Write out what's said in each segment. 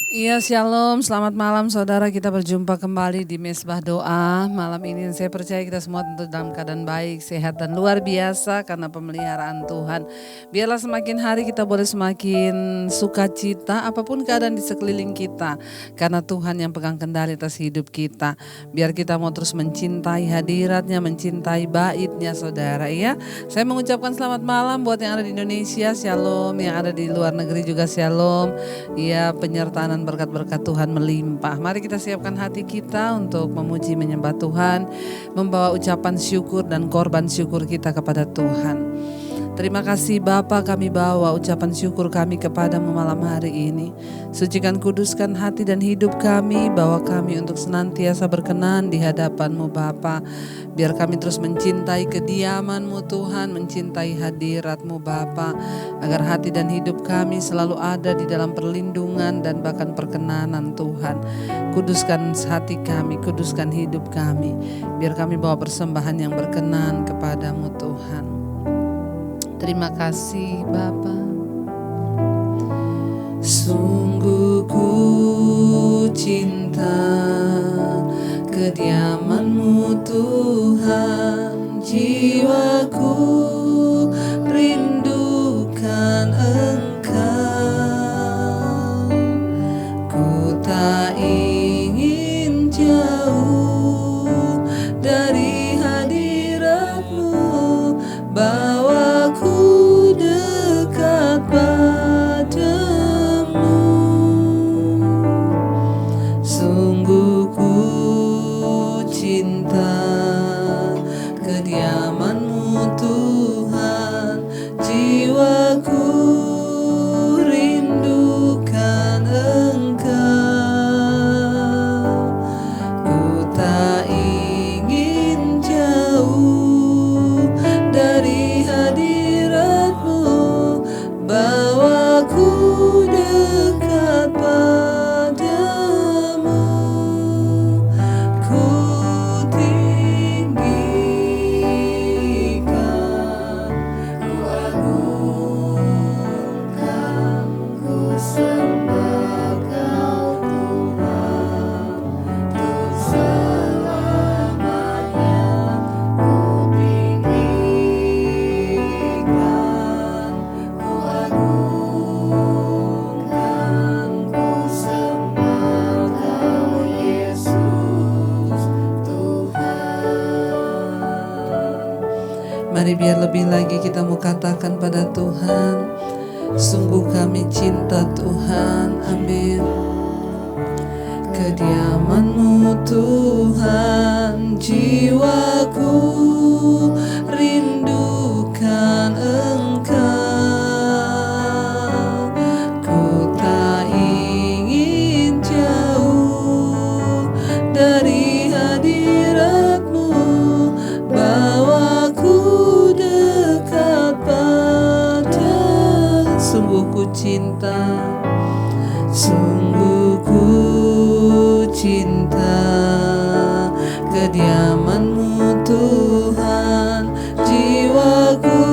Iya, shalom, selamat malam saudara, kita berjumpa kembali di Mesbah Doa. Malam ini saya percaya kita semua tentu dalam keadaan baik, sehat dan luar biasa karena pemeliharaan Tuhan. Biarlah semakin hari kita boleh semakin sukacita apapun keadaan di sekeliling kita, karena Tuhan yang pegang kendali atas hidup kita. Biar kita mau terus mencintai hadiratnya, mencintai baitnya saudara ya. Saya mengucapkan selamat malam buat yang ada di Indonesia, shalom, yang ada di luar negeri juga shalom. Ya, penyertaan berkat-berkat Tuhan melimpah. Mari kita siapkan hati kita untuk memuji menyembah Tuhan, membawa ucapan syukur dan korban syukur kita kepada Tuhan. Terima kasih Bapa, kami bawa ucapan syukur kami kepadamu malam hari ini. Sucikan kuduskan hati dan hidup kami, bawa kami untuk senantiasa berkenan di hadapan-Mu Bapa. Biar kami terus mencintai kediaman-Mu Tuhan, mencintai hadirat-Mu Bapa, agar hati dan hidup kami selalu ada di dalam perlindungan dan bahkan perkenanan Tuhan. Kuduskan hati kami, kuduskan hidup kami, biar kami bawa persembahan yang berkenan kepadamu Tuhan. Terima kasih Bapa. Sungguh ku cinta kediaman-Mu Tuhan, jiwaku rindukan Engkau. Ku tak ingin jauh dari hadirat-Mu, bawaku dekat padamu. Sungguh ku cinta kediaman-Mu Tuhan, jiwaku rindukan Engkau. Ku tak ingin jauh dari hadirat-Mu, bawaku dekat padamu. Ku tinggikan, ku agungkan, ku sembah Kau Tuhan, untuk selamanya. Ku tinggikan, ku agungkan, ku sembah Kau Yesus Tuhan. Mari biar lebih lagi kita mau katakan pada Tuhan, sungguh kami cinta Tuhan, amin. Kediaman-Mu Tuhan, jiwaku rindukan Engkau. Ku tak ingin jauh dari hadirat-Mu, bawaku dekat padamu. Sungguh ku cinta, sungguh ku cinta kediaman-Mu Tuhan, jiwaku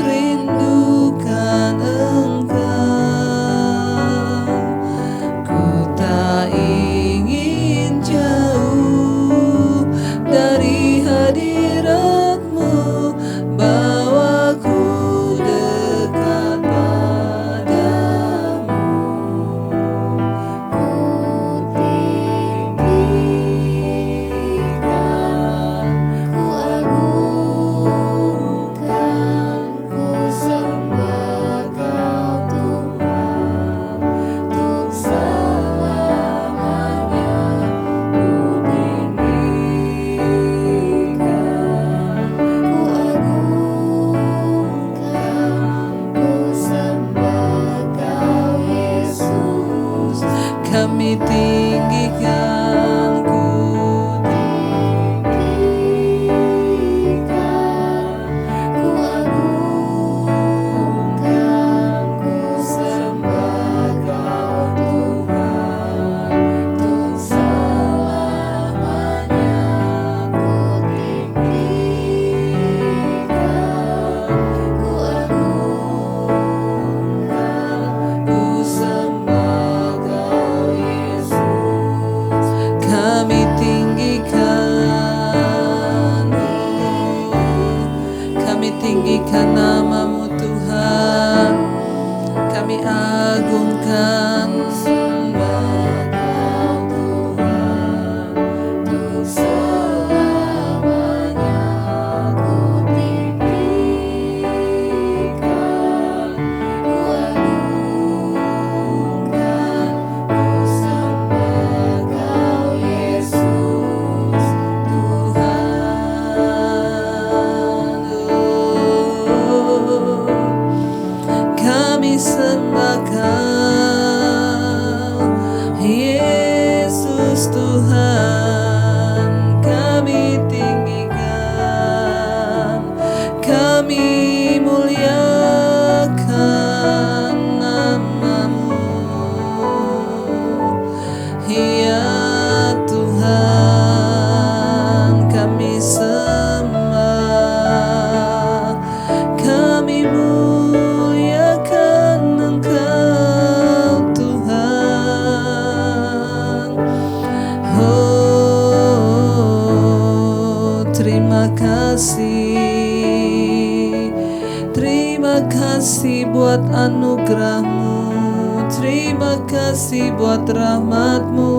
rindukan Engkau. Ku tak ingin jauh dari hadirat-Mu, bawaku dekat padamu. Ku tinggikan, ku agungkan, ku sembah Kau Tuhan, untuk selamanya. Ku tinggikan, ku agungkan, ku sembah Kau Yesus. Kami tinggikan, ku tinggikan, ku agungkan, ku sembah Kau Tuhan, untuk selamanya. Ku tinggikan, ku agungkan, ku sembah diagungkan. Kami sembah Kau, Yesus Tuhan. Kami tinggikan, kami muliakan nama-Mu, ya Tuhan. Kami sembah, kami muliakan Engkau Tuhan. Oh, terima kasih buat anugerah-Mu, terima kasih buat rahmat-Mu.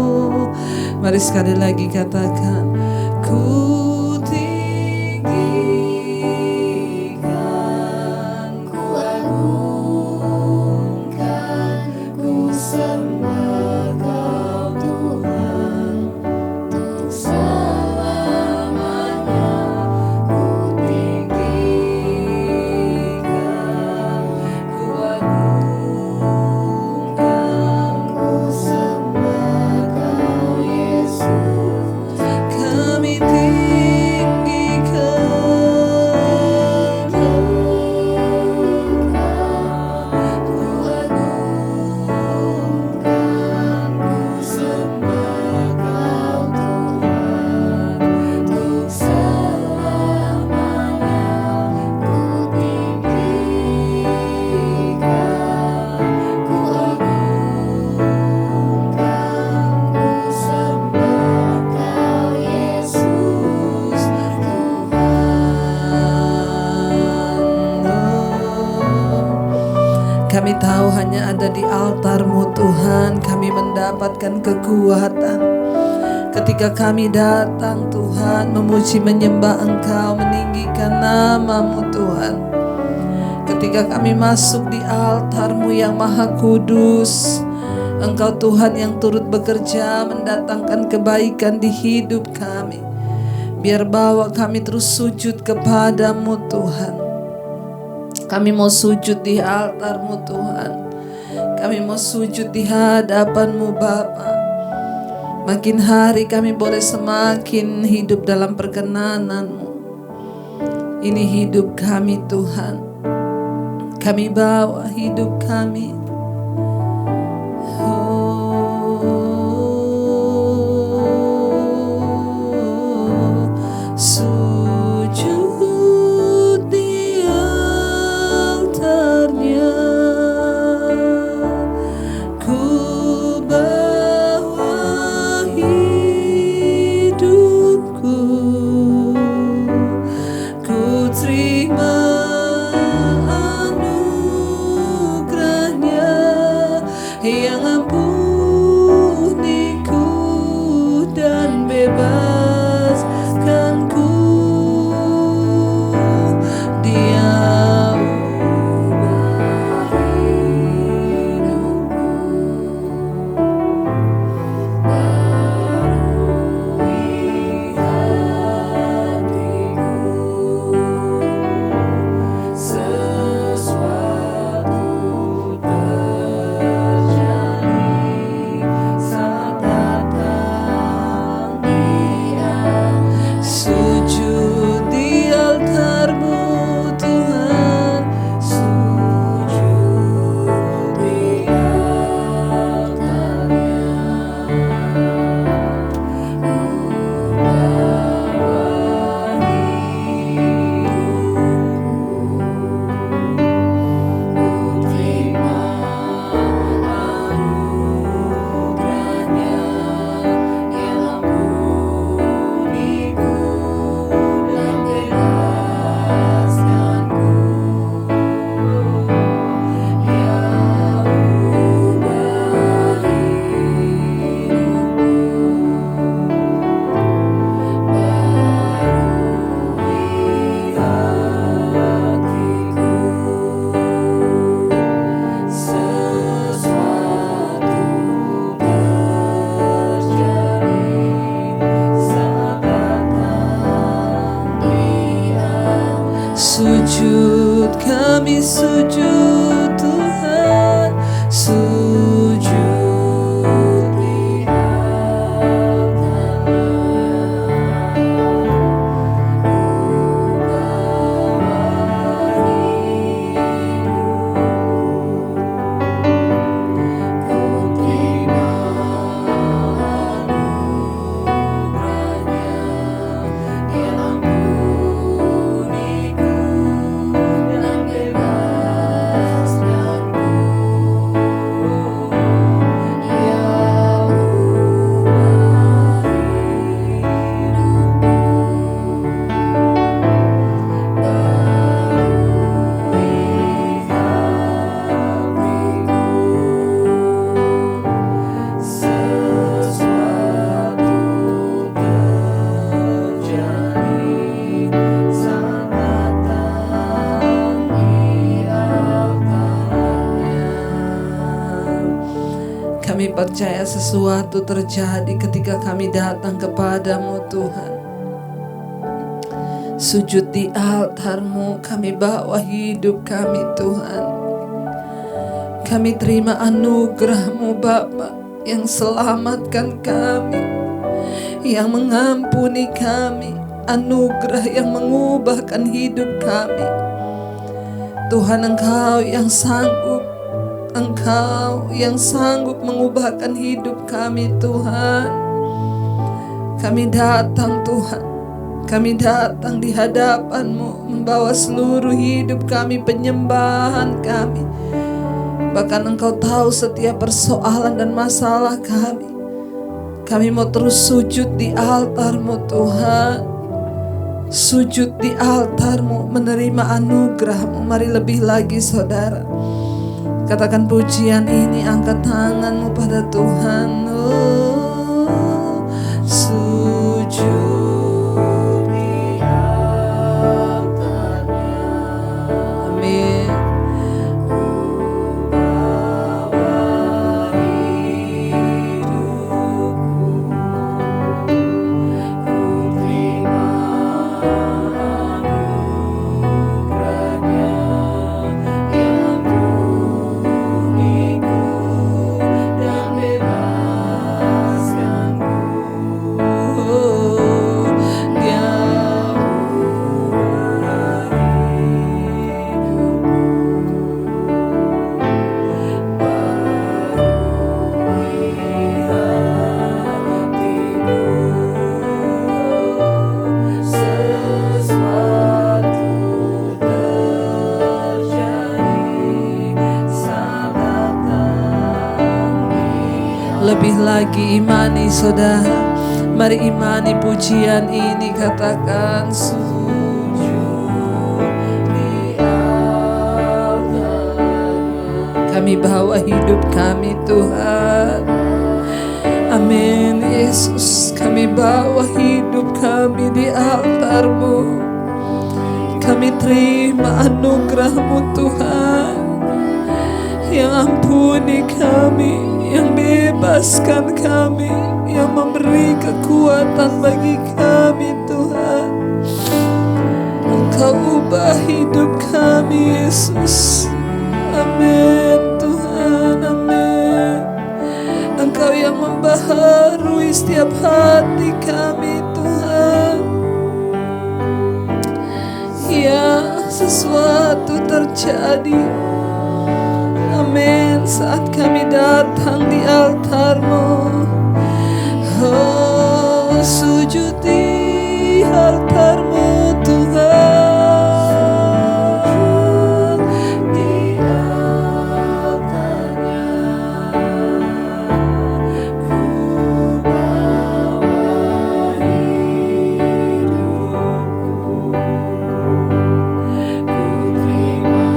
Mari sekali lagi katakan, ku tinggikan, ku agungkan, ku sembah Kau Tuhan, untuk selamanya. Ku tinggikan, ku agungkan, ku sembah Kau Yesus. Kami tinggikan, ku agungkan, ku sembah Kau Tuhan, untuk selamanya. Ku tinggikan, ku agungkan, ku sembah Kau Yesus Tuhan. Kami tahu hanya ada di altar-Mu Tuhan kami mendapatkan kekuatan. Ketika kami datang Tuhan memuji menyembah Engkau, meninggikan nama-Mu Tuhan. Ketika kami masuk di altar-Mu yang maha kudus, Engkau Tuhan yang turut bekerja mendatangkan kebaikan di hidup kami. Biar bawa kami terus sujud kepadamu Tuhan. Kami mau sujud di altar-Mu Tuhan. Kami mau sujud di hadapan-Mu Bapa. Makin hari kami boleh semakin hidup dalam perkenanan-Mu. Ini hidup kami Tuhan. Kami bawa hidup kami. Sujud di altar-Nya, ku bawa hidupku, ku terima anugerah-Nya yang ampuniku dan bebaskanku. Dia ubah hidupku, barui hatiku, sesuatu terjadi. Kami percaya sesuatu terjadi ketika kami datang kepadamu Tuhan. Sujud di altar-Mu, kami bawa hidup kami Tuhan. Kami terima anugerah-Mu Bapa yang selamatkan kami, yang mengampuni kami, anugerah yang mengubahkan hidup kami. Tuhan, Engkau yang sanggup, Engkau yang sanggup mengubahkan hidup kami Tuhan. Kami datang Tuhan, kami datang di hadapan-Mu, membawa seluruh hidup kami, penyembahan kami. Bahkan Engkau tahu setiap persoalan dan masalah kami. Kami mau terus sujud di altar-Mu Tuhan. Sujud di altar-Mu, menerima anugerah-Mu. Mari lebih lagi saudara, katakan pujian ini, angkat tanganmu pada Tuhan. Oh, sujud. Lebih lagi imani saudara, mari imani pujian ini, katakan sujud di altar. Kami bawa hidup kami Tuhan. Amin Yesus, kami bawa hidup kami di altar-Mu. Kami terima anugerah-Mu Tuhan, yang ampuni kami, yang bebaskan kami, yang memberi kekuatan bagi kami Tuhan. Engkau ubah hidup kami Yesus. Amin Tuhan, amin. Engkau yang membaharui setiap hati kami Tuhan. Ya, sesuatu terjadi, amin, saat kami datang di altar-Mu. Oh, sujud di altar-Mu Tuhan, di altar-Nya ku bawa hidupku, ku terima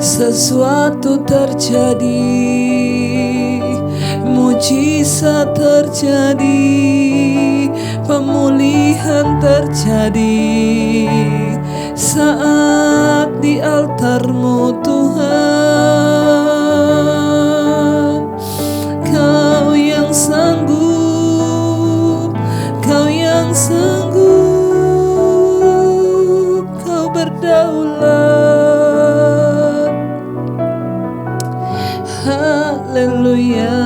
sesuatu terjadi, mujizat terjadi, pemulihan terjadi saat di altar-Mu Tuhan. Kau yang sanggup, Kau yang sanggup, Kau berdaulat. Haleluya.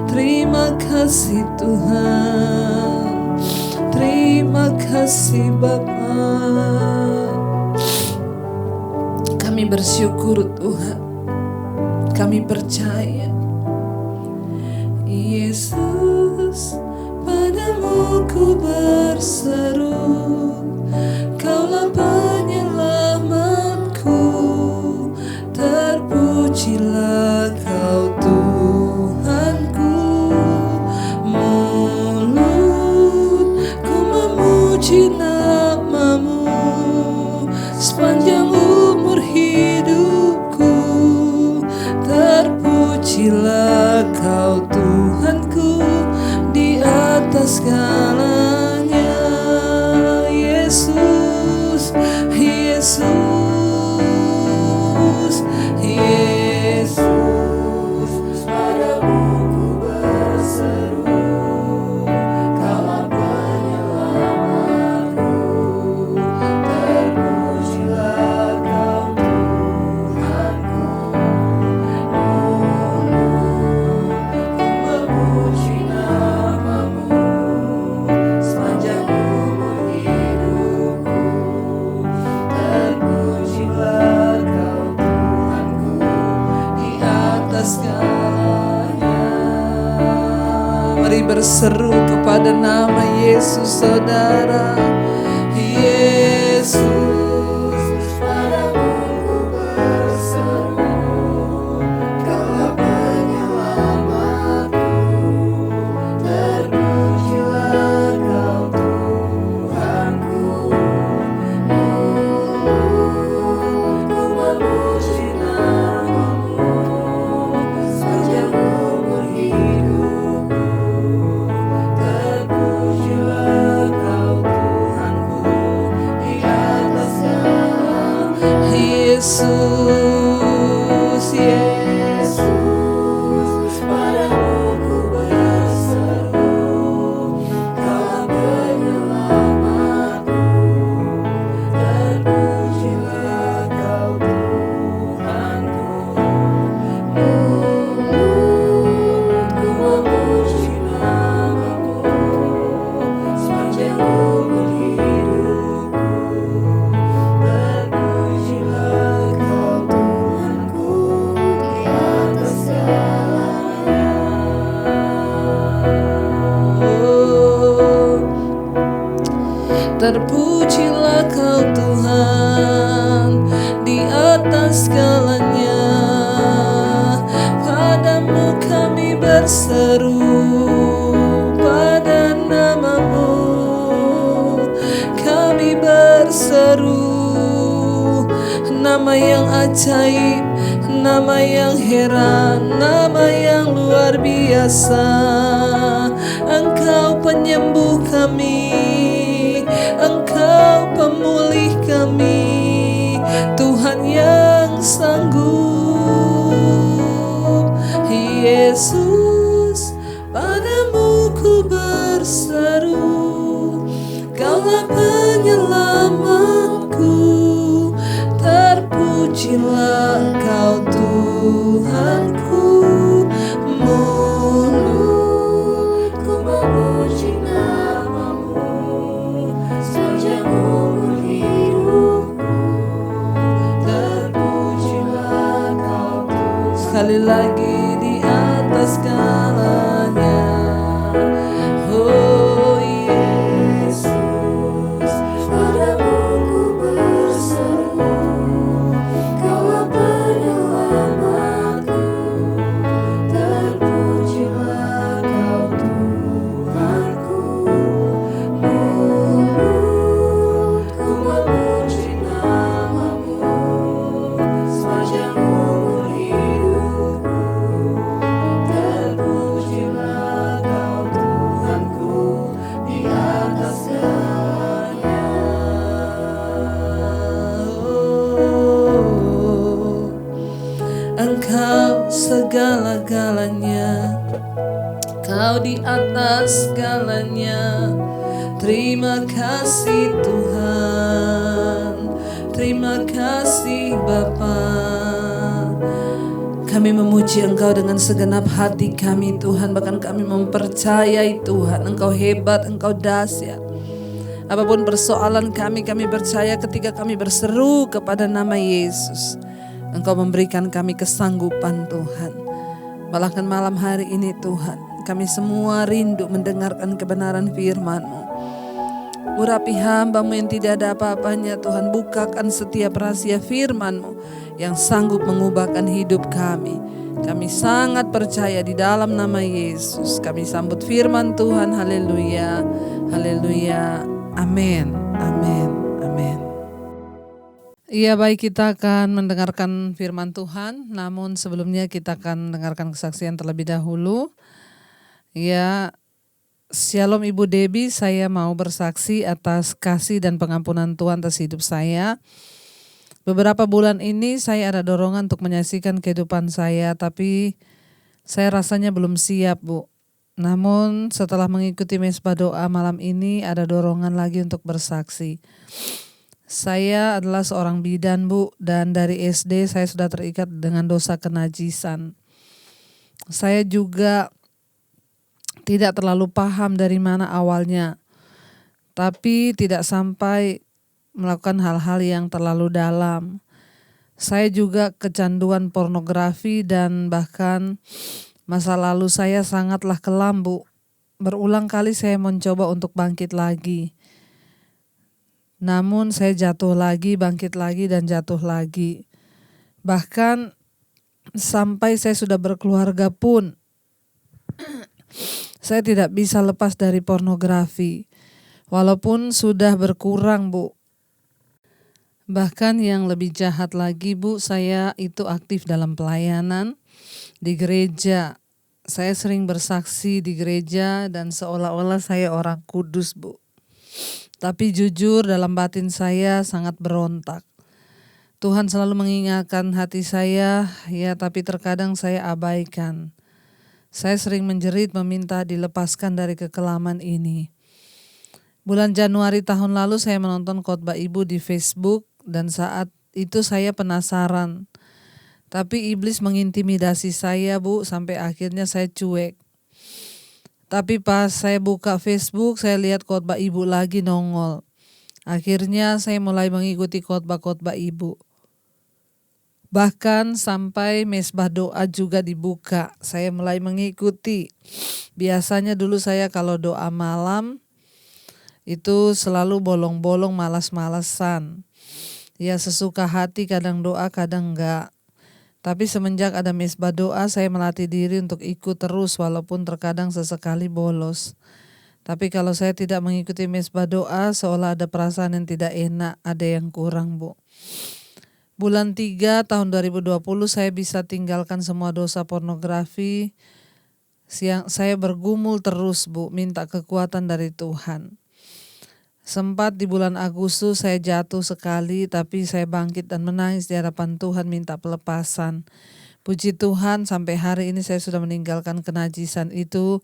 Terima kasih Tuhan, terima kasih Bapa. Kami bersyukur Tuhan. Kami percaya Yesus, padamu ku berseru, Kaulah penyelamatku, terpujilah Kau Tuhanku. Mulutku memuji nama-Mu sepanjang umur hidupku, terpujilah Kau Tuhanku di atas segalanya. Yesus, Yesus, Yesus, padamu ku berseru, Kaulah penyelamatku, terpujilah Kau Tuhanku. Memuji nama-Mu sepanjang umur hidupku, terpujilah Kau Tuhanku di atas segalanya. Mari berseru kepada nama Yesus, saudara. Yesus, padamu ku berseru, Kaulah penyelamatku, terpujilah Kau Tuhanku. Mulutku memuji nama-Mu sepanjang umur hidupku, terpujilah Kau Tuhanku di atas segala. Yesus, Yesus, padamu ku berseru, Kaulah penyelamatku, terpujilah Kau Tuhanku. Mulutku memuji nama-Mu sepanjang umur hidupku, terpujilah Kau Tuhanku di atas segalanya. Terpujilah Kau Tuhan di atas segalanya. Padamu kami berseru, pada nama-Mu kami berseru. Nama yang ajaib, nama yang heran, nama yang luar biasa. Engkau penyembuh kami, Engkau pemulih kami, Tuhan yang sanggup. Yesus, padamu ku berseru, Kaulah penyelamatku, terpujilah Kau Tuhanku. Mulutku memuji nama-Mu sepanjang umur hidupku, terpujilah Kau Tuhan. Sekali lagi di atas segalanya. Oh Yesus, padamu ku berseru, Kaulah penyelamatku, terpujilah Kau Tuhanku. Mulutku memuji nama-Mu sepanjang umur hidupku, terpujilah Kau Tuhanku di atas segalanya. Engkau segala-galanya, Kau di atas segalanya. Terima kasih Tuhan, terima kasih Bapa. Kami memuji Engkau dengan segenap hati kami Tuhan. Bahkan kami mempercayai Tuhan, Engkau hebat, Engkau dahsyat. Apapun persoalan kami percaya ketika kami berseru kepada nama Yesus, Engkau memberikan kami kesanggupan Tuhan. Bahkan malam hari ini Tuhan, kami semua rindu mendengarkan kebenaran firman-Mu. Urapi hamba-Mu yang tidak ada apa-apanya Tuhan, bukakan setiap rahasia firman-Mu yang sanggup mengubahkan hidup kami. Kami sangat percaya di dalam nama Yesus. Kami sambut firman Tuhan. Haleluya, haleluya, amin, amin, amin. Iya, baik, kita akan mendengarkan firman Tuhan. Namun sebelumnya kita akan mendengarkan kesaksian terlebih dahulu. Ya, Shalom Ibu Debbie, saya mau bersaksi atas kasih dan pengampunan Tuhan atas hidup saya. Beberapa bulan ini saya ada dorongan untuk menyaksikan kehidupan saya, tapi saya rasanya belum siap, Bu. Namun setelah mengikuti mesbah doa malam ini ada dorongan lagi untuk bersaksi. Saya adalah seorang bidan, Bu, dan dari SD saya sudah terikat dengan dosa kenajisan. Saya juga tidak terlalu paham dari mana awalnya, tapi tidak sampai melakukan hal-hal yang terlalu dalam. Saya juga kecanduan pornografi dan bahkan masa lalu saya sangatlah kelam, Bu. Berulang kali saya mencoba untuk bangkit lagi. Namun saya jatuh lagi, bangkit lagi, dan jatuh lagi. Bahkan sampai saya sudah berkeluarga pun saya tidak bisa lepas dari pornografi. Walaupun sudah berkurang, Bu. Bahkan yang lebih jahat lagi, Bu, saya itu aktif dalam pelayanan di gereja. Saya sering bersaksi di gereja dan seolah-olah saya orang kudus, Bu. Tapi jujur dalam batin saya sangat berontak. Tuhan selalu mengingatkan hati saya, ya, tapi terkadang saya abaikan. Saya sering menjerit meminta dilepaskan dari kekelaman ini. Bulan Januari tahun lalu saya menonton khotbah Ibu di Facebook. Dan saat itu saya penasaran. Tapi iblis mengintimidasi saya, Bu, sampai akhirnya saya cuek. Tapi pas saya buka Facebook, saya lihat khotbah Ibu lagi nongol. Akhirnya saya mulai mengikuti khotbah-khotbah Ibu. Bahkan sampai mesbah doa juga dibuka, saya mulai mengikuti. Biasanya dulu saya kalau doa malam itu selalu bolong-bolong, malas-malasan. Ya, sesuka hati, kadang doa, kadang enggak. Tapi semenjak ada mesbah doa, saya melatih diri untuk ikut terus walaupun terkadang sesekali bolos. Tapi kalau saya tidak mengikuti mesbah doa, seolah ada perasaan yang tidak enak, ada yang kurang, Bu. Bulan 3 tahun 2020 saya bisa tinggalkan semua dosa pornografi. Saya bergumul terus, Bu, minta kekuatan dari Tuhan. Sempat di bulan Agustus saya jatuh sekali, tapi saya bangkit dan menangis di hadapan Tuhan minta pelepasan. Puji Tuhan sampai hari ini saya sudah meninggalkan kenajisan itu.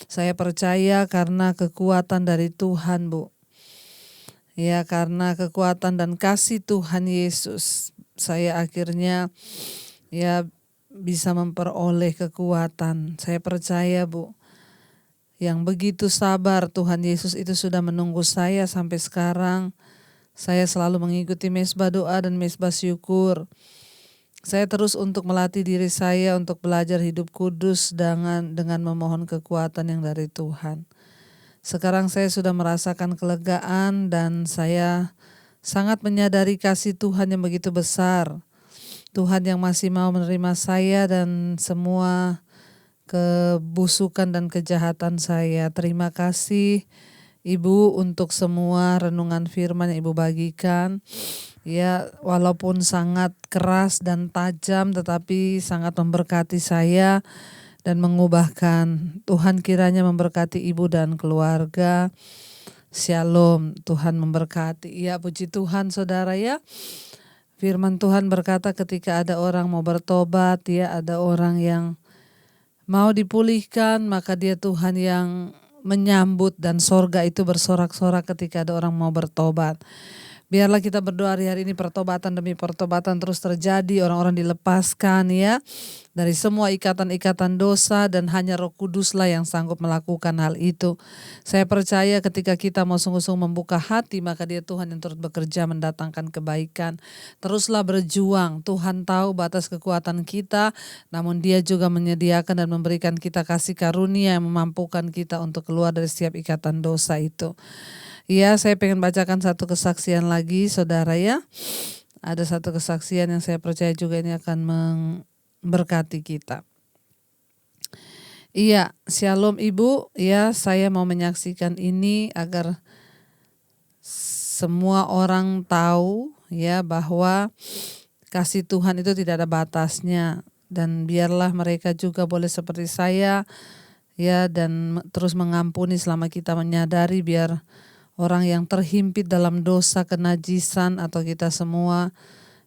Saya percaya karena kekuatan dari Tuhan, Bu. Ya, karena kekuatan dan kasih Tuhan Yesus, saya akhirnya ya bisa memperoleh kekuatan. Saya percaya, Bu. Yang begitu sabar Tuhan Yesus itu sudah menunggu saya sampai sekarang. Saya selalu mengikuti mesbah doa dan mesbah syukur. Saya terus untuk melatih diri saya untuk belajar hidup kudus dengan memohon kekuatan yang dari Tuhan. Sekarang saya sudah merasakan kelegaan dan saya sangat menyadari kasih Tuhan yang begitu besar. Tuhan yang masih mau menerima saya dan semua kebusukan dan kejahatan saya. Terima kasih Ibu untuk semua renungan firman yang Ibu bagikan. Ya, walaupun sangat keras dan tajam tetapi sangat memberkati saya dan mengubahkan. Tuhan kiranya memberkati Ibu dan keluarga. Shalom, Tuhan memberkati. Ya, puji Tuhan saudara ya. Firman Tuhan berkata ketika ada orang mau bertobat, ya, ada orang yang mau dipulihkan, maka dia Tuhan yang menyambut dan sorga itu bersorak-sorak ketika ada orang mau bertobat. Biarlah kita berdoa hari-hari ini pertobatan demi pertobatan terus terjadi, orang-orang dilepaskan ya dari semua ikatan-ikatan dosa dan hanya Roh Kuduslah yang sanggup melakukan hal itu. Saya percaya ketika kita mau sungguh-sungguh membuka hati, maka Dia Tuhan yang turut bekerja mendatangkan kebaikan. Teruslah berjuang, Tuhan tahu batas kekuatan kita, namun Dia juga menyediakan dan memberikan kita kasih karunia yang memampukan kita untuk keluar dari setiap ikatan dosa itu. Iya, saya pengen bacakan satu kesaksian lagi, saudara ya. Ada satu kesaksian yang saya percaya juga ini akan memberkati kita. Iya, shalom Ibu. Ya, saya mau menyaksikan ini agar semua orang tahu ya bahwa kasih Tuhan itu tidak ada batasnya, dan biarlah mereka juga boleh seperti saya ya, dan terus mengampuni selama kita menyadari, biar orang yang terhimpit dalam dosa, kenajisan, atau kita semua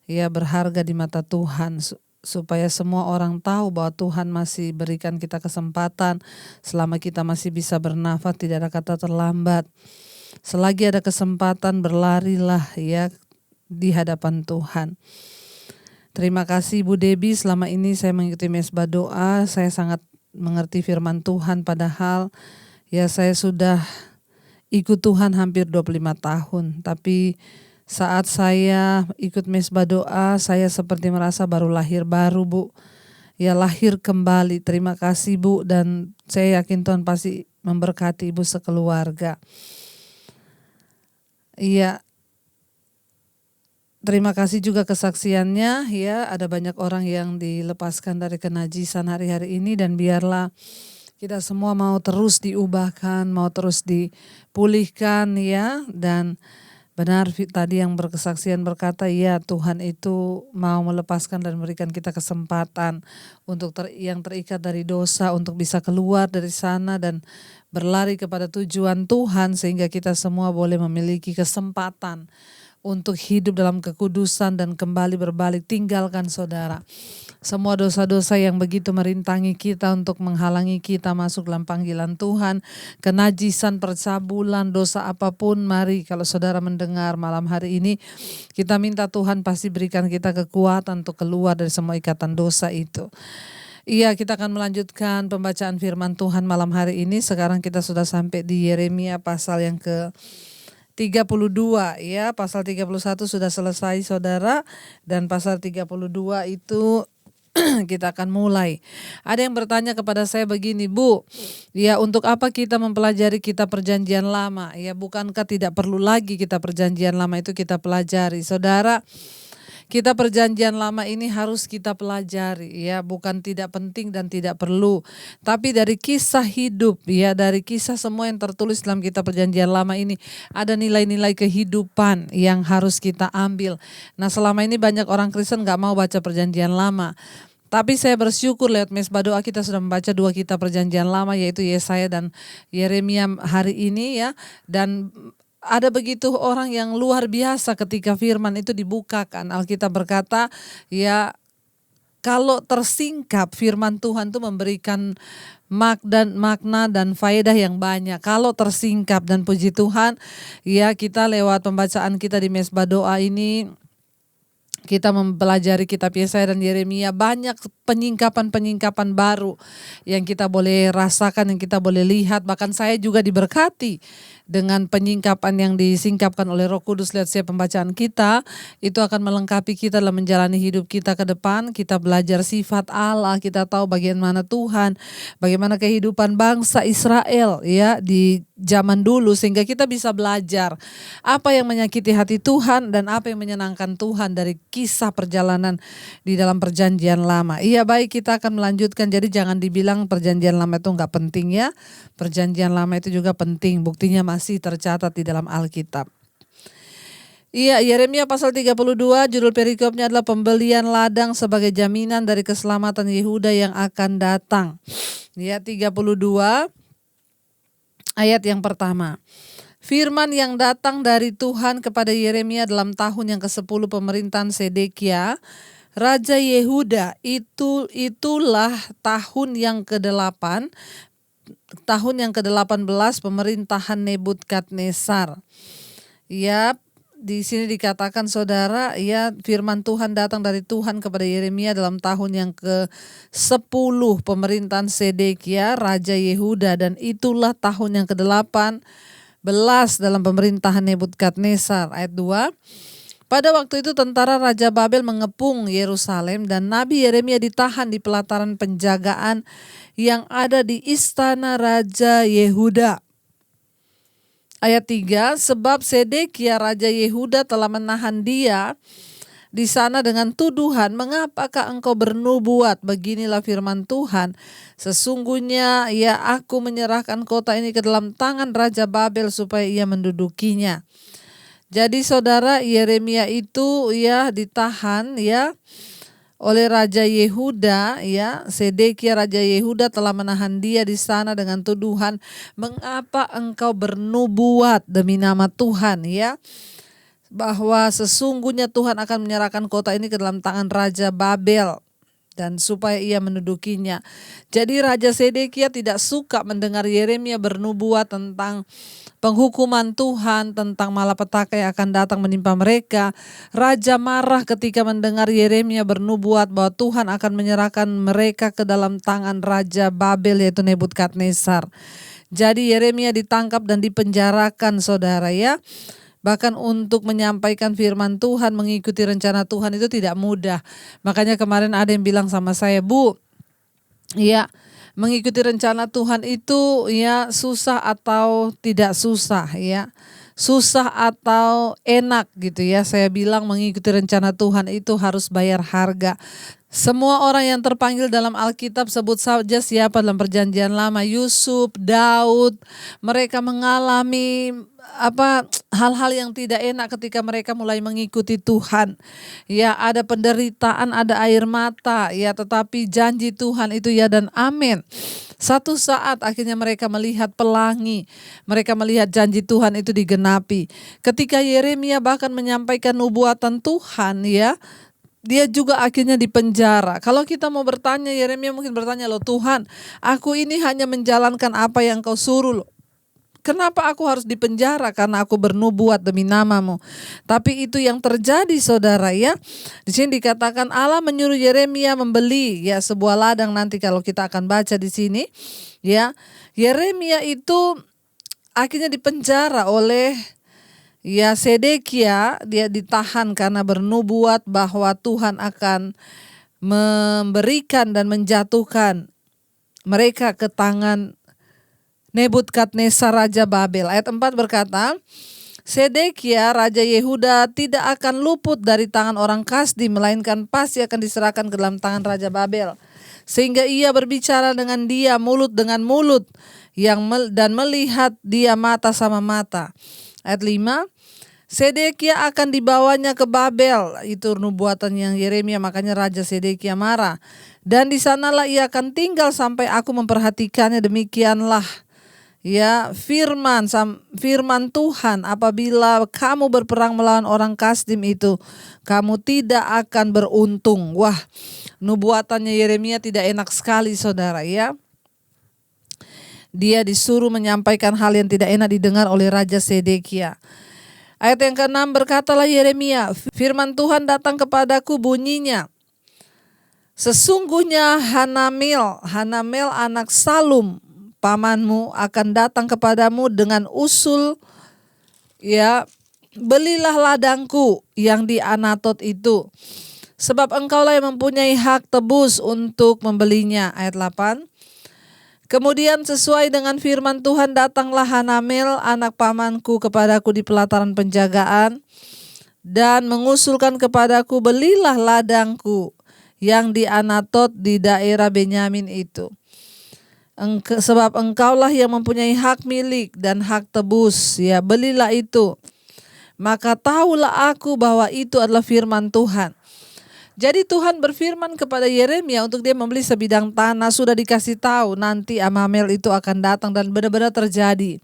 ya berharga di mata Tuhan, supaya semua orang tahu bahwa Tuhan masih berikan kita kesempatan selama kita masih bisa bernafas, tidak ada kata terlambat. Selagi ada kesempatan, berlarilah ya di hadapan Tuhan. Terima kasih Ibu Debbie, selama ini saya mengikuti mesbah doa, saya sangat mengerti firman Tuhan, padahal ya saya sudah ikut Tuhan hampir 25 tahun, tapi saat saya ikut mesbah doa, saya seperti merasa baru lahir baru, Bu. Ya, lahir kembali. Terima kasih, Bu, dan saya yakin Tuhan pasti memberkati Ibu sekeluarga. Iya. Terima kasih juga kesaksiannya, ya, ada banyak orang yang dilepaskan dari kenajisan hari-hari ini, dan biarlah kita semua mau terus diubahkan, mau terus dipulihkan ya. Dan benar tadi yang berkesaksian berkata, ya Tuhan itu mau melepaskan dan memberikan kita kesempatan untuk yang terikat dari dosa, untuk bisa keluar dari sana dan berlari kepada tujuan Tuhan, sehingga kita semua boleh memiliki kesempatan untuk hidup dalam kekudusan dan kembali berbalik. Tinggalkan saudara semua dosa-dosa yang begitu merintangi kita untuk menghalangi kita masuk dalam panggilan Tuhan, kenajisan, percabulan, dosa apapun. Mari kalau saudara mendengar malam hari ini, kita minta Tuhan pasti berikan kita kekuatan untuk keluar dari semua ikatan dosa itu. Iya, kita akan melanjutkan pembacaan firman Tuhan malam hari ini. Sekarang kita sudah sampai di Yeremia pasal yang ke 32 ya, pasal 31 sudah selesai saudara, dan pasal 32 itu kita akan mulai. Ada yang bertanya kepada saya begini, Bu, ya untuk apa kita mempelajari kitab perjanjian lama? Ya bukankah tidak perlu lagi kita perjanjian lama itu kita pelajari? Saudara, kita perjanjian lama ini harus kita pelajari ya, bukan tidak penting dan tidak perlu. Tapi dari kisah hidup ya, dari kisah semua yang tertulis dalam kitab perjanjian lama ini, ada nilai-nilai kehidupan yang harus kita ambil. Nah selama ini banyak orang Kristen gak mau baca perjanjian lama. Tapi saya bersyukur lewat mesbah doa kita sudah membaca 2 kitab perjanjian lama, yaitu Yesaya dan Yeremia hari ini ya. Dan ada begitu orang yang luar biasa ketika firman itu dibukakan. Alkitab berkata ya, kalau tersingkap firman Tuhan itu memberikan makna dan faedah yang banyak. Kalau tersingkap, dan puji Tuhan ya, kita lewat pembacaan kita di mesbah doa ini, kita mempelajari kitab Yesaya dan Yeremia, banyak penyingkapan-penyingkapan baru yang kita boleh rasakan, yang kita boleh lihat. Bahkan saya juga diberkati dengan penyingkapan yang disingkapkan oleh Roh Kudus lewat setiap pembacaan kita. Itu akan melengkapi kita dalam menjalani hidup kita ke depan. Kita belajar sifat Allah, kita tahu bagaimana Tuhan, bagaimana kehidupan bangsa Israel ya di zaman dulu, sehingga kita bisa belajar apa yang menyakiti hati Tuhan dan apa yang menyenangkan Tuhan dari kisah perjalanan di dalam perjanjian lama. Iya, baik, kita akan melanjutkan. Jadi jangan dibilang perjanjian lama itu enggak penting ya. Perjanjian lama itu juga penting, buktinya masih tercatat di dalam Alkitab. Iya, Yeremia pasal 32, judul perikopnya adalah pembelian ladang sebagai jaminan dari keselamatan Yehuda yang akan datang. Ya, 32 ayat yang pertama. Firman yang datang dari Tuhan kepada Yeremia dalam tahun yang ke-10 pemerintahan Sedekia, Raja Yehuda. Itulah tahun yang ke-8, tahun yang ke-18 pemerintahan Nebukadnezar. Ya, di sini dikatakan saudara, ya firman Tuhan datang dari Tuhan kepada Yeremia dalam tahun yang ke-10 pemerintahan Sedekia, Raja Yehuda, dan itulah tahun yang ke-8 belas dalam pemerintahan Nebukadnezar. Ayat 2. Pada waktu itu tentara Raja Babel mengepung Yerusalem dan Nabi Yeremia ditahan di pelataran penjagaan yang ada di istana Raja Yehuda. Ayat 3, sebab Sedekia Raja Yehuda telah menahan dia di sana dengan tuduhan, mengapakah engkau bernubuat? Beginilah firman Tuhan, sesungguhnya ya aku menyerahkan kota ini ke dalam tangan Raja Babel supaya ia mendudukinya. Jadi saudara, Yeremia itu ya ditahan ya oleh Raja Yehuda, ya Sedekia Raja Yehuda telah menahan dia di sana dengan tuduhan, mengapa engkau bernubuat demi nama Tuhan, ya, bahwa sesungguhnya Tuhan akan menyerahkan kota ini ke dalam tangan Raja Babel dan supaya ia mendudukinya. Jadi Raja Sedekia tidak suka mendengar Yeremia bernubuat tentang penghukuman Tuhan, tentang malapetaka yang akan datang menimpa mereka. Raja marah ketika mendengar Yeremia bernubuat bahwa Tuhan akan menyerahkan mereka ke dalam tangan Raja Babel, yaitu Nebukadnezar. Jadi Yeremia ditangkap dan dipenjarakan saudara, ya. Bahkan untuk menyampaikan firman Tuhan, mengikuti rencana Tuhan itu tidak mudah. Makanya kemarin ada yang bilang sama saya, Bu, ya, mengikuti rencana Tuhan itu ya susah atau tidak susah, ya. Susah atau enak gitu ya. Saya bilang mengikuti rencana Tuhan itu harus bayar harga. Semua orang yang terpanggil dalam Alkitab, sebut saja siapa dalam perjanjian lama, Yusuf, Daud, mereka mengalami hal-hal yang tidak enak ketika mereka mulai mengikuti Tuhan. Ya, ada penderitaan, ada air mata, ya, tetapi janji Tuhan itu ya dan amin. Satu saat akhirnya mereka melihat pelangi, mereka melihat janji Tuhan itu digenapi. Ketika Yeremia bahkan menyampaikan nubuatan Tuhan, ya, dia juga akhirnya dipenjara. Kalau kita mau bertanya, Yeremia mungkin bertanya, loh Tuhan, aku ini hanya menjalankan apa yang kau suruh loh. Kenapa aku harus dipenjara? Karena aku bernubuat demi namamu. Tapi itu yang terjadi saudara, ya. Di sini dikatakan Allah menyuruh Yeremia membeli ya sebuah ladang, nanti kalau kita akan baca di sini, ya. Yeremia itu akhirnya dipenjara oleh ya Sedekia, dia ditahan karena bernubuat bahwa Tuhan akan memberikan dan menjatuhkan mereka ke tangan Nebukadnezar Raja Babel. Ayat 4 berkata, Sedekia Raja Yehuda tidak akan luput dari tangan orang Kasdi, melainkan pasti akan diserahkan ke dalam tangan Raja Babel. Sehingga ia berbicara dengan dia mulut dengan mulut dan melihat dia mata sama mata. Ayat 5, Sedekia akan dibawanya ke Babel. Itu nubuatan yang Yeremia, makanya Raja Sedekia marah. Dan di sanalah ia akan tinggal sampai aku memperhatikannya. Demikianlah ya firman Tuhan, apabila kamu berperang melawan orang Kasdim itu, kamu tidak akan beruntung. Wah, nubuatannya Yeremia tidak enak sekali saudara, ya. Dia disuruh menyampaikan hal yang tidak enak didengar oleh Raja Sedekia. Ayat yang ke-6, berkatalah Yeremia, firman Tuhan datang kepadaku bunyinya, sesungguhnya Hanamel anak Salum pamanmu akan datang kepadamu dengan usul, ya, belilah ladangku yang di Anatot itu, sebab engkaulah yang mempunyai hak tebus untuk membelinya. Ayat 8, kemudian sesuai dengan firman Tuhan datanglah Hanamel anak pamanku kepadaku di pelataran penjagaan dan mengusulkan kepadaku, belilah ladangku yang di Anatot di daerah Benyamin itu. Sebab engkaulah yang mempunyai hak milik dan hak tebus, ya, belilah itu. Maka tahulah aku bahwa itu adalah firman Tuhan. Jadi Tuhan berfirman kepada Yeremia untuk dia membeli sebidang tanah. Sudah dikasih tahu nanti Amamel itu akan datang, dan benar-benar terjadi.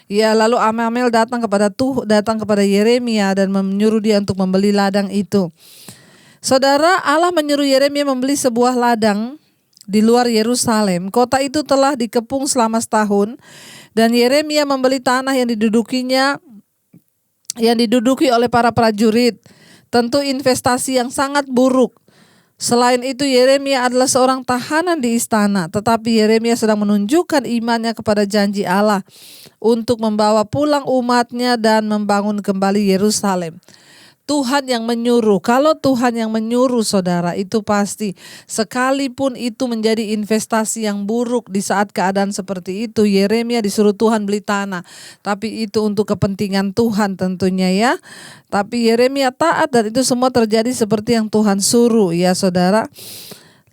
Ya, lalu Amamel datang kepada Yeremia dan menyuruh dia untuk membeli ladang itu. Saudara, Allah menyuruh Yeremia membeli sebuah ladang di luar Yerusalem. Kota itu telah dikepung selama setahun dan Yeremia membeli tanah yang didudukinya yang diduduki oleh para prajurit. Tentu investasi yang sangat buruk. Selain itu Yeremia adalah seorang tahanan di istana, tetapi Yeremia sedang menunjukkan imannya kepada janji Allah untuk membawa pulang umatnya dan membangun kembali Yerusalem. Tuhan yang menyuruh. Kalau Tuhan yang menyuruh saudara, itu pasti. Sekalipun itu menjadi investasi yang buruk di saat keadaan seperti itu. Yeremia disuruh Tuhan beli tanah. Tapi itu untuk kepentingan Tuhan tentunya ya. Tapi Yeremia taat dan itu semua terjadi seperti yang Tuhan suruh ya saudara.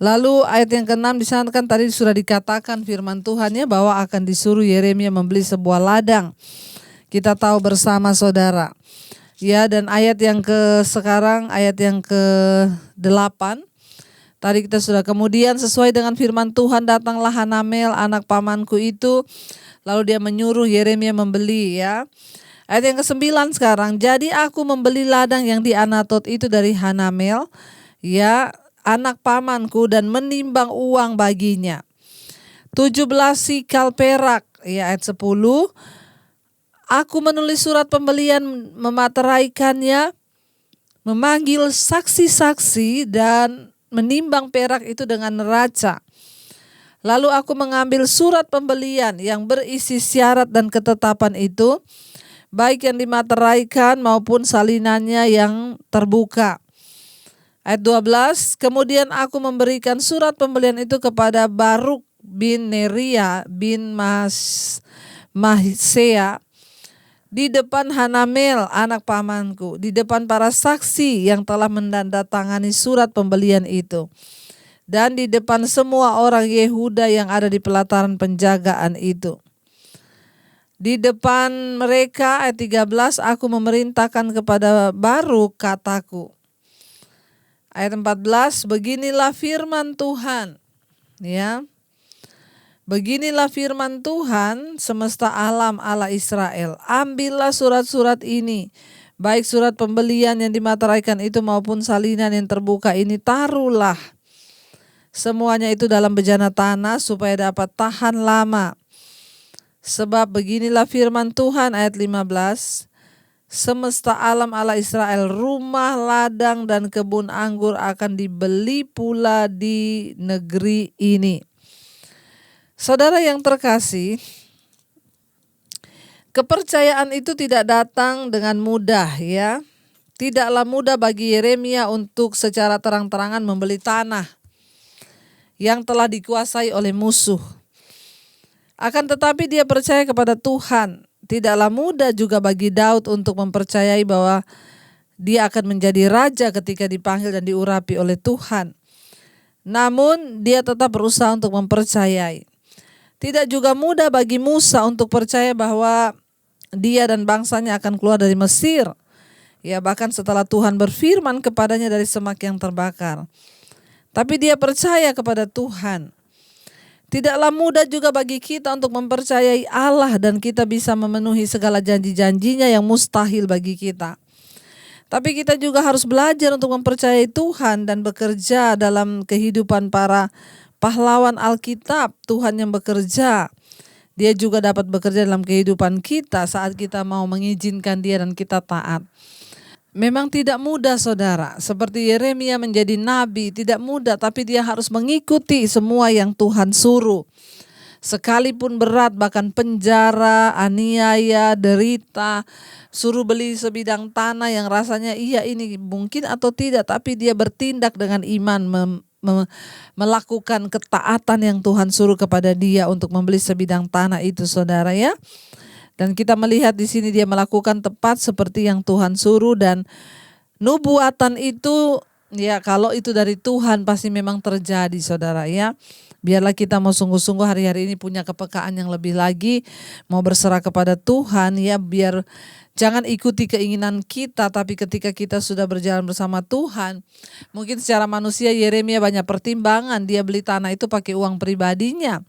Lalu ayat yang ke-6 di sana kan tadi sudah dikatakan firman Tuhan ya, bahwa akan disuruh Yeremia membeli sebuah ladang. Kita tahu bersama saudara. Ya, dan ayat yang ayat yang ke-8 tadi kita sudah, kemudian sesuai dengan firman Tuhan datanglah Hanamel anak pamanku itu, lalu dia menyuruh Yeremia membeli ya. Ayat yang ke-9 sekarang, jadi aku membeli ladang yang di Anatot itu dari Hanamel ya, anak pamanku, dan menimbang uang baginya 17 sikal perak ya. Ayat 10, aku menulis surat pembelian, memateraikannya, memanggil saksi-saksi dan menimbang perak itu dengan neraca. Lalu aku mengambil surat pembelian yang berisi syarat dan ketetapan itu, baik yang dimateraikan maupun salinannya yang terbuka. Ayat 12, kemudian aku memberikan surat pembelian itu kepada Baruk bin Neria bin Mahsea di depan Hanamel anak pamanku, di depan para saksi yang telah menandatangani surat pembelian itu, dan di depan semua orang Yehuda yang ada di pelataran penjagaan itu. Di depan mereka, ayat 13, aku memerintahkan kepada Baruk kataku. Ayat 14, beginilah firman Tuhan ya. Beginilah firman Tuhan semesta alam Allah Israel. Ambillah surat-surat ini, baik surat pembelian yang dimateraikan itu maupun salinan yang terbuka ini, taruhlah semuanya itu dalam bejana tanah supaya dapat tahan lama. Sebab beginilah firman Tuhan ayat 15, semesta alam Allah Israel, rumah, ladang, dan kebun anggur akan dibeli pula di negeri ini. Saudara yang terkasih, kepercayaan itu tidak datang dengan mudah ya. Tidaklah mudah bagi Yeremia untuk secara terang-terangan membeli tanah yang telah dikuasai oleh musuh. Akan tetapi dia percaya kepada Tuhan. Tidaklah mudah juga bagi Daud untuk mempercayai bahwa dia akan menjadi raja ketika dipanggil dan diurapi oleh Tuhan. Namun dia tetap berusaha untuk mempercayai. Tidak juga mudah bagi Musa untuk percaya bahwa dia dan bangsanya akan keluar dari Mesir. Ya, bahkan setelah Tuhan berfirman kepadanya dari semak yang terbakar. Tapi dia percaya kepada Tuhan. Tidaklah mudah juga bagi kita untuk mempercayai Allah dan kita bisa memenuhi segala janji-janjinya yang mustahil bagi kita. Tapi kita juga harus belajar untuk mempercayai Tuhan dan bekerja dalam kehidupan para pahlawan Alkitab. Tuhan yang bekerja, Dia juga dapat bekerja dalam kehidupan kita saat kita mau mengizinkan Dia dan kita taat. Memang tidak mudah saudara, seperti Yeremia menjadi nabi, tidak mudah, tapi dia harus mengikuti semua yang Tuhan suruh. Sekalipun berat, bahkan penjara, aniaya, derita, suruh beli sebidang tanah yang rasanya iya ini mungkin atau tidak, tapi dia bertindak dengan iman, melakukan ketaatan yang Tuhan suruh kepada dia untuk membeli sebidang tanah itu saudara ya. Dan kita melihat di sini dia melakukan tepat seperti yang Tuhan suruh, dan nubuatan itu ya kalau itu dari Tuhan pasti memang terjadi saudara ya. Biarlah kita mau sungguh-sungguh hari-hari ini punya kepekaan yang lebih lagi, mau berserah kepada Tuhan ya, biar jangan ikuti keinginan kita, tapi ketika kita sudah berjalan bersama Tuhan, mungkin secara manusia Yeremia banyak pertimbangan, dia beli tanah itu pakai uang pribadinya.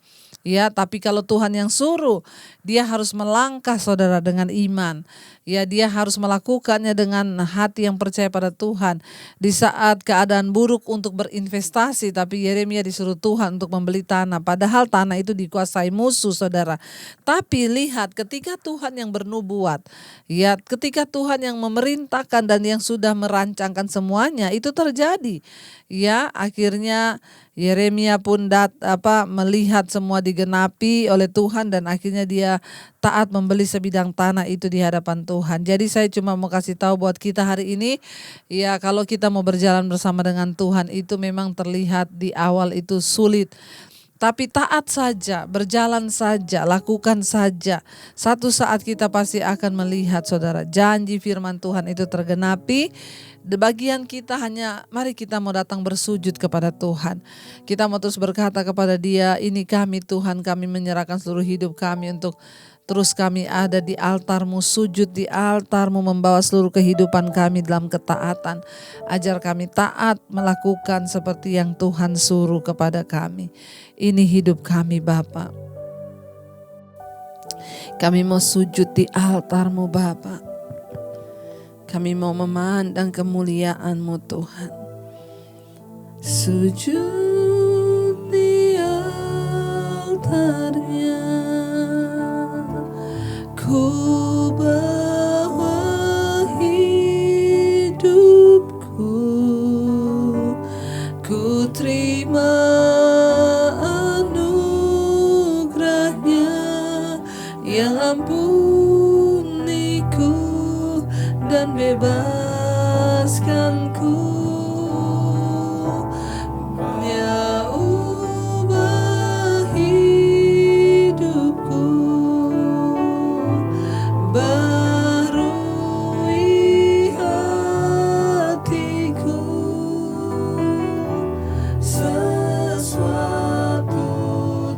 Ya, tapi kalau Tuhan yang suruh, dia harus melangkah saudara dengan iman. Ya, dia harus melakukannya dengan hati yang percaya pada Tuhan. Di saat keadaan buruk untuk berinvestasi, tapi Yeremia disuruh Tuhan untuk membeli tanah. Padahal tanah itu dikuasai musuh, saudara. Tapi lihat, ketika Tuhan yang bernubuat, ya, ketika Tuhan yang memerintahkan dan yang sudah merancangkan semuanya, itu terjadi. Ya, akhirnya Yeremia pun melihat semua digenapi oleh Tuhan dan akhirnya dia taat membeli sebidang tanah itu di hadapan Tuhan. Jadi saya cuma mau kasih tahu buat kita hari ini, ya, kalau kita mau berjalan bersama dengan Tuhan itu memang terlihat di awal itu sulit. Tapi taat saja, berjalan saja, lakukan saja. Satu saat kita pasti akan melihat, saudara, janji firman Tuhan itu tergenapi. Di bagian kita hanya mari kita mau datang bersujud kepada Tuhan. Kita mau terus berkata kepada Dia, ini kami Tuhan, kami menyerahkan seluruh hidup kami untuk terus kami ada di altar-Mu, sujud di altar-Mu, membawa seluruh kehidupan kami dalam ketaatan. Ajar kami taat melakukan seperti yang Tuhan suruh kepada kami. Ini hidup kami Bapa. Kami mau sujud di altar-Mu Bapa. Kami mau memandang kemuliaan-Mu Tuhan. Sujud di altar-Nya, ku bawa hidupku, ku terima anugerah-Nya yang ampuniku dan bebaskanku. Ya, ubah hidupku, barui hatiku. Sesuatu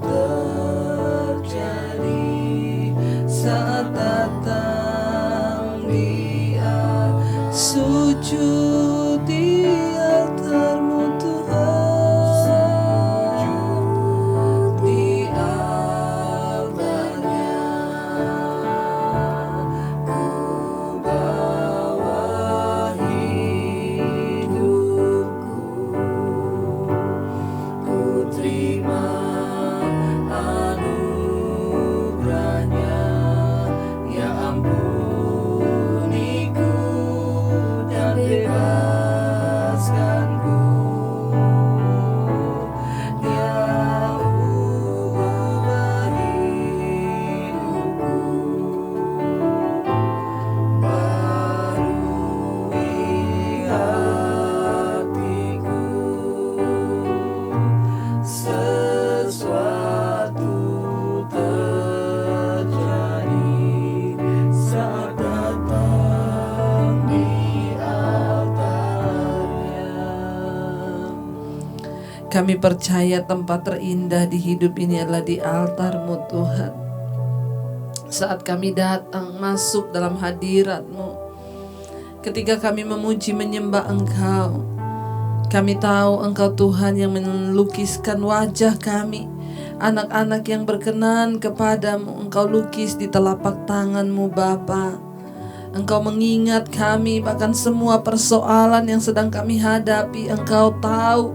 terjadi saat datang Dia, sujud di altar-Mu Tuhan, di altar-Nya, ku bawa hidupku, ku terima anugerah-Nya yang ampuniku dan bebaskanku. Ya, ubah hidupku, barui hatiku. Sesuatu terjadi saat datang di altar-Nya. Kami percaya tempat terindah di hidup ini adalah di altar-Mu Tuhan. Saat kami datang masuk dalam hadirat-Mu, ketika kami memuji menyembah Engkau, kami tahu Engkau Tuhan yang melukiskan wajah kami. Anak-anak yang berkenan kepadamu, Engkau lukis di telapak tangan-Mu Bapa. Engkau mengingat kami, bahkan semua persoalan yang sedang kami hadapi, Engkau tahu.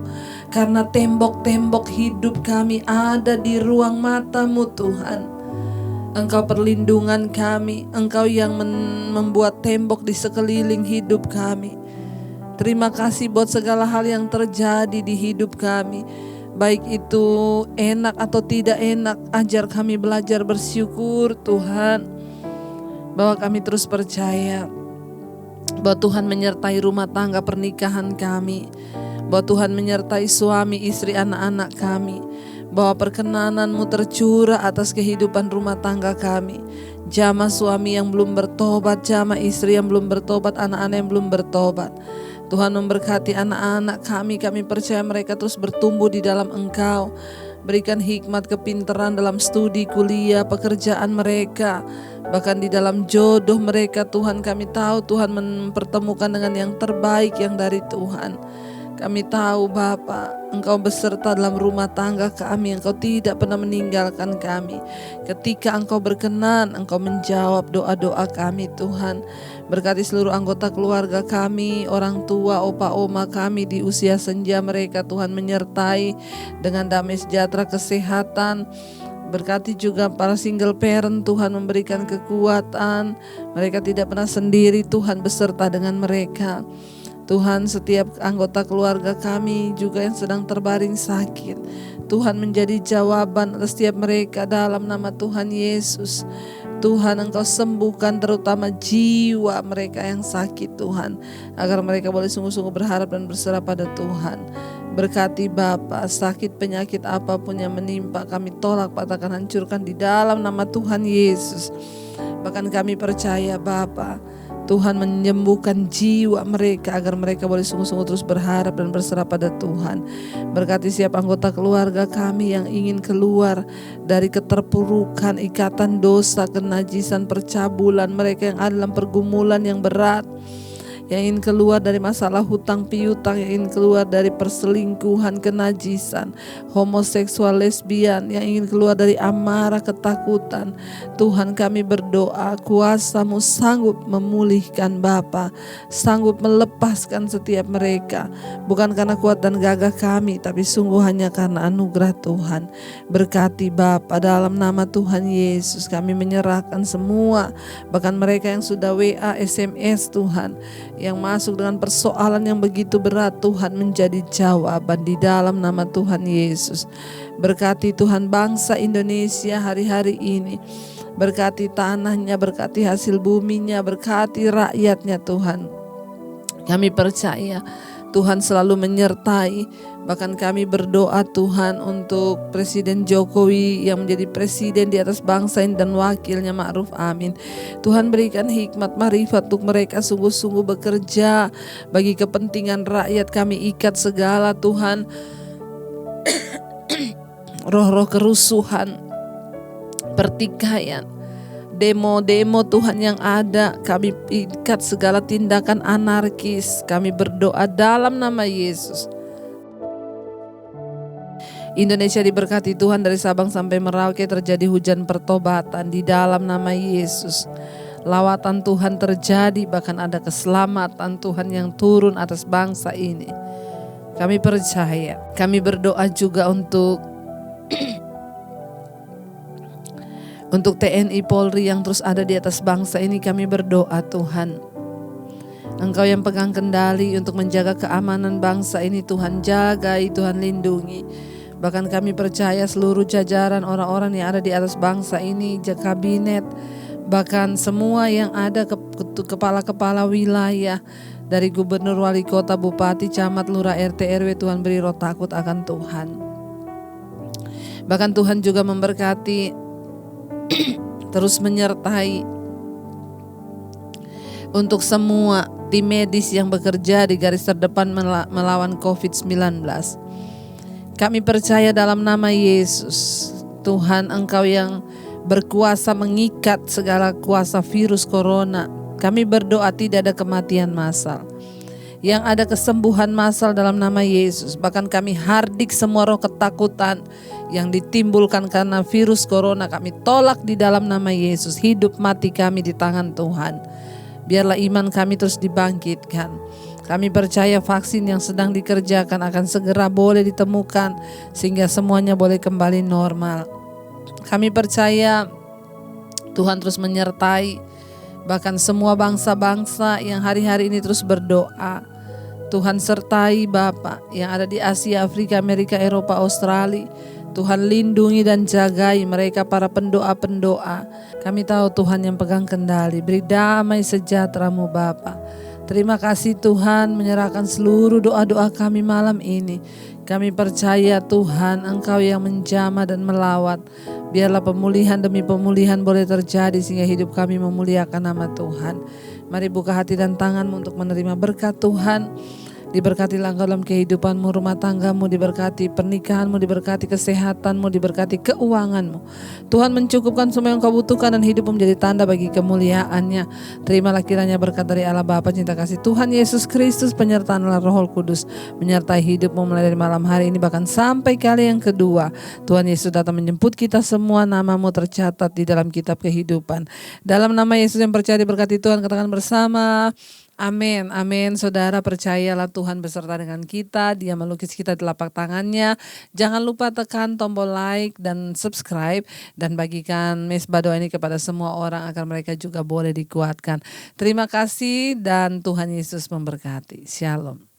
Karena tembok-tembok hidup kami ada di ruang mata-Mu Tuhan. Engkau perlindungan kami, Engkau yang membuat tembok di sekeliling hidup kami. Terima kasih buat segala hal yang terjadi di hidup kami. Baik itu enak atau tidak enak, ajar kami belajar bersyukur Tuhan. Bahwa kami terus percaya bahwa Tuhan menyertai rumah tangga pernikahan kami. Bahwa Tuhan menyertai suami, istri, anak-anak kami. Bahwa perkenanan-Mu tercurah atas kehidupan rumah tangga kami. Jamah suami yang belum bertobat, jamah istri yang belum bertobat, anak-anak yang belum bertobat. Tuhan memberkati anak-anak kami. Kami percaya mereka terus bertumbuh di dalam Engkau. Berikan hikmat kepintaran dalam studi, kuliah, pekerjaan mereka. Bahkan di dalam jodoh mereka, Tuhan, kami tahu Tuhan mempertemukan dengan yang terbaik yang dari Tuhan. Kami tahu Bapa, Engkau beserta dalam rumah tangga kami, Engkau tidak pernah meninggalkan kami. Ketika Engkau berkenan, Engkau menjawab doa-doa kami Tuhan. Berkati seluruh anggota keluarga kami, orang tua, opa, oma kami di usia senja mereka Tuhan, menyertai dengan damai sejahtera, kesehatan. Berkati juga para single parent Tuhan, memberikan kekuatan. Mereka tidak pernah sendiri Tuhan, beserta dengan mereka. Tuhan, setiap anggota keluarga kami juga yang sedang terbaring sakit, Tuhan menjadi jawaban atas setiap mereka dalam nama Tuhan Yesus. Tuhan, Engkau sembuhkan terutama jiwa mereka yang sakit Tuhan, agar mereka boleh sungguh-sungguh berharap dan berserah pada Tuhan. Berkati Bapa, sakit penyakit apapun yang menimpa kami tolak, patahkan, hancurkan di dalam nama Tuhan Yesus. Bahkan kami percaya Bapa, Tuhan menyembuhkan jiwa mereka agar mereka boleh sungguh-sungguh terus berharap dan berserah pada Tuhan. Berkati setiap anggota keluarga kami yang ingin keluar dari keterpurukan, ikatan dosa, kenajisan, percabulan, mereka yang ada dalam pergumulan yang berat, yang ingin keluar dari masalah hutang piutang, yang ingin keluar dari perselingkuhan, kenajisan, homoseksual, lesbian, yang ingin keluar dari amarah, ketakutan. Tuhan, kami berdoa kuasa-Mu sanggup memulihkan Bapa, sanggup melepaskan setiap mereka, bukan karena kuat dan gagah kami, tapi sungguh hanya karena anugerah Tuhan. Berkati Bapa, dalam nama Tuhan Yesus kami menyerahkan semua, bahkan mereka yang sudah WA, SMS Tuhan, yang masuk dengan persoalan yang begitu berat, Tuhan menjadi jawaban di dalam nama Tuhan Yesus. Berkati Tuhan bangsa Indonesia hari-hari ini, berkati tanahnya, berkati hasil buminya, berkati rakyatnya Tuhan. Kami percaya Tuhan selalu menyertai. Bahkan kami berdoa Tuhan untuk Presiden Jokowi yang menjadi presiden di atas bangsa ini dan wakilnya, Ma'ruf Amin. Tuhan berikan hikmat marifat untuk mereka sungguh-sungguh bekerja bagi kepentingan rakyat. Kami ikat segala Tuhan roh-roh kerusuhan, pertikaian, demo-demo Tuhan yang ada. Kami ikat segala tindakan anarkis. Kami berdoa dalam nama Yesus, Indonesia diberkati Tuhan, dari Sabang sampai Merauke terjadi hujan pertobatan di dalam nama Yesus. Lawatan Tuhan terjadi, bahkan ada keselamatan Tuhan yang turun atas bangsa ini. Kami percaya. Kami berdoa juga untuk untuk TNI Polri yang terus ada di atas bangsa ini. Kami berdoa Tuhan, Engkau yang pegang kendali untuk menjaga keamanan bangsa ini. Tuhan jagai, Tuhan lindungi. Bahkan kami percaya seluruh jajaran orang-orang yang ada di atas bangsa ini, kabinet, bahkan semua yang ada, kepala-kepala wilayah, dari gubernur, wali kota, bupati, camat, lurah, RT, RW, Tuhan beri roh takut akan Tuhan. Bahkan Tuhan juga memberkati, terus menyertai untuk semua tim medis yang bekerja di garis terdepan melawan COVID-19. Kami percaya dalam nama Yesus, Tuhan Engkau yang berkuasa mengikat segala kuasa virus corona. Kami berdoa tidak ada kematian massal, yang ada kesembuhan massal dalam nama Yesus. Bahkan kami hardik semua roh ketakutan yang ditimbulkan karena virus corona. Kami tolak di dalam nama Yesus. Hidup mati kami di tangan Tuhan. Biarlah iman kami terus dibangkitkan. Kami percaya vaksin yang sedang dikerjakan akan segera boleh ditemukan sehingga semuanya boleh kembali normal. Kami percaya Tuhan terus menyertai bahkan semua bangsa-bangsa yang hari-hari ini terus berdoa. Tuhan sertai Bapa yang ada di Asia, Afrika, Amerika, Eropa, Australia. Tuhan lindungi dan jagai mereka, para pendoa-pendoa. Kami tahu Tuhan yang pegang kendali. Beri damai sejahtera-Mu Bapa. Terima kasih Tuhan, menyerahkan seluruh doa-doa kami malam ini. Kami percaya Tuhan Engkau yang menjamah dan melawat. Biarlah pemulihan demi pemulihan boleh terjadi sehingga hidup kami memuliakan nama Tuhan. Mari buka hati dan tanganmu untuk menerima berkat Tuhan. Diberkatilah Engkau dalam kehidupanmu, rumah tanggamu, diberkati pernikahanmu, diberkati kesehatanmu, diberkati keuanganmu. Tuhan mencukupkan semua yang kau butuhkan dan hidupmu menjadi tanda bagi kemuliaan-Nya. Terimalah kiranya berkat dari Allah Bapa, cinta kasih Tuhan Yesus Kristus, penyertaan Allah Roh Kudus menyertai hidupmu mulai dari malam hari ini bahkan sampai kali yang kedua. Tuhan Yesus datang menjemput kita semua, namamu tercatat di dalam kitab kehidupan. Dalam nama Yesus yang percaya diberkati Tuhan, katakan bersama, amin, amin. Saudara, percayalah Tuhan beserta dengan kita. Dia melukis kita di telapak tangannya. Jangan lupa tekan tombol like dan subscribe, dan bagikan Mesbah Doa ini kepada semua orang agar mereka juga boleh dikuatkan. Terima kasih dan Tuhan Yesus memberkati. Shalom.